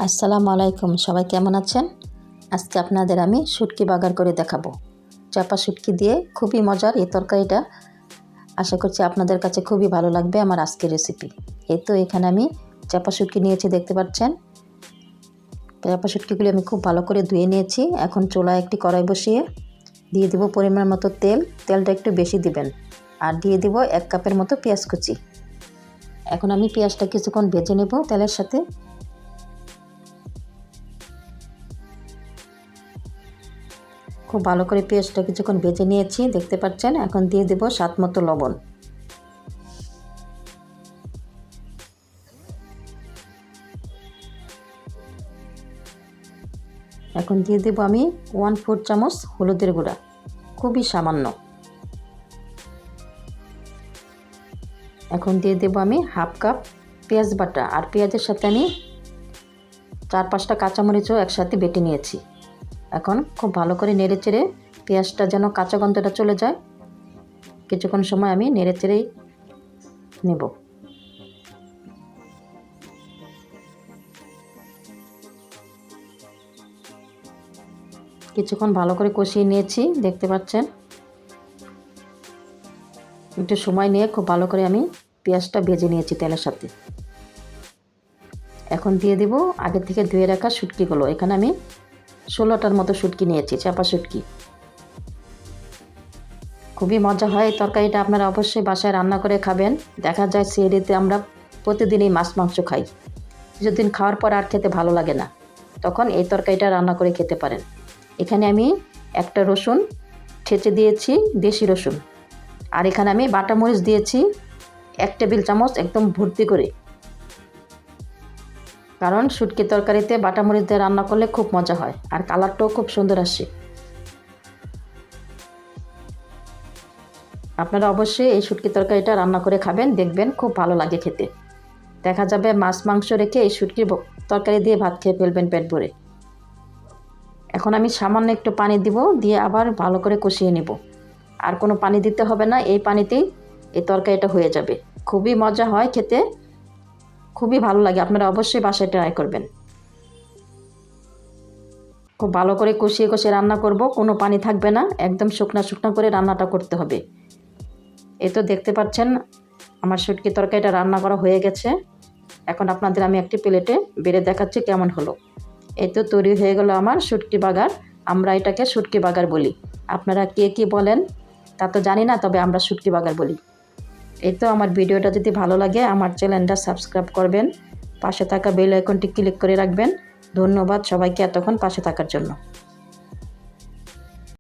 আসসালামু আলাইকুম, সবাই কেমন আছেন? আজকে আপনাদের আমি শুটকি বাগার করে দেখাবো। চাপা শুটকি দিয়ে খুবই মজার এই তরকারিটা। আশা করছি আপনাদের কাছে খুবই ভালো লাগবে আমার আজকের রেসিপি। এই তো এখানে আমি চাপা শুটকি নিয়েছি, দেখতে পাচ্ছেন। চাপা শুটকিগুলি আমি খুব ভালো করে ধুয়ে নিয়েছি। এখন চুলায় একটি কড়াই বসিয়ে দিয়ে দিব পরিমাণ মতো তেল। তেলটা একটু বেশি দিবেন। আর দিয়ে দিব 1 কাপের মতো পেঁয়াজ কুচি। এখন আমি পেঁয়াজটা কিছুক্ষণ ভেজে নেব তেলের সাথে। খুব ভালো করে পেঁয়াজটা কিছুক্ষণ ভেজে নিয়েছি, দেখতে পাচ্ছেন। এখন দিয়ে দেব স্বাদ মতো লবণ। এখন দিয়ে দেব আমি 1/4 চামচ হলুদের গুঁড়া, খুবই সামান্য। এখন দিয়ে দেব আমি 1/2 কাপ পেঁয়াজ বাটা। আর পেঁয়াজের সাথে আমি 4-5টা কাঁচামরিচও একসাথে বেটে নিয়েছি। এখন খুব ভালো করে নেড়েচেড়ে পেঁয়াজটা যেন কাঁচা গন্ধটা চলে যায়, কিছুক্ষণ সময় আমি নেড়েচেড়েই নেব। কিছুক্ষণ ভালো করে কষিয়ে নিয়েছি, দেখতে পাচ্ছেন। একটু সময় নিয়ে খুব ভালো করে আমি পেঁয়াজটা ভেজে নিয়েছি তেলের সাথে। এখন দিয়ে দেব আগে থেকে ধুয়ে রাখা শুটকিগুলো। এখানে আমি 16টার মতো শুটকি নিয়েছি, চাপা শুটকি। খুবই মজা হয় এই তরকারিটা, আপনারা অবশ্যই বাসায় রান্না করে খাবেন। দেখা যায় সিঁড়িতে আমরা প্রতিদিনই মাছ মাংস খাই, কিছুদিন খাওয়ার পর আর খেতে ভালো লাগে না, তখন এই তরকারিটা রান্না করে খেতে পারেন। এখানে আমি একটা রসুন ছেঁচে দিয়েছি, দেশি রসুন। আর এখানে আমি বাটা মরিচ দিয়েছি 1 টেবিল চামচ, একদম ভর্তি করে। কারণ শুটকি তরকারিতে বাটা মরিচ দিয়ে রান্না করলে খুব মজা হয়, আর কালারটাও খুব সুন্দর আসে। আপনারা অবশ্যই এই শুটকি তরকারিটা রান্না করে খাবেন, দেখবেন খুব ভালো লাগে খেতে। দেখা যাবে মাছ মাংস রেখে এই শুটকি তরকারি দিয়ে ভাত খেয়ে ফেলবেন পেট ভরে। এখন আমি সামান্য একটু পানি দিব, দিয়ে আবার ভালো করে কষিয়ে নেব। আর কোনো পানি দিতে হবে না, এই পানিতেই এই তরকারিটা হয়ে যাবে। খুবই মজা হয় খেতে, খুবই ভালো লাগে। আপনারা অবশ্যই বাসায় ট্রাই করবেন। খুব ভালো করে কষিয়ে কষিয়ে রান্না করব, কোনো পানি থাকবে না, একদম শুকনা শুকনা করে রান্নাটা করতে হবে। এই তো দেখতে পাচ্ছেন আমার শুটকি তরকারিটা রান্না করা হয়ে গেছে। এখন আপনাদের আমি একটি প্লেটে বেড়ে দেখাচ্ছি কেমন হলো। এই তো তৈরি হয়ে গেল আমার শুটকি বাগার। আমরা এটাকে শুটকি বাগার বলি, আপনারা কে কী বলেন তা তো জানি না, তবে আমরা শুটকি বাগার বলি। এই তো আমার ভিডিওটা যদি ভালো লাগে আমার চ্যানেলটা সাবস্ক্রাইব করবেন, পাশে থাকা বেল আইকনটি ক্লিক করে রাখবেন। ধন্যবাদ সবাইকে এতক্ষণ পাশে থাকার জন্য।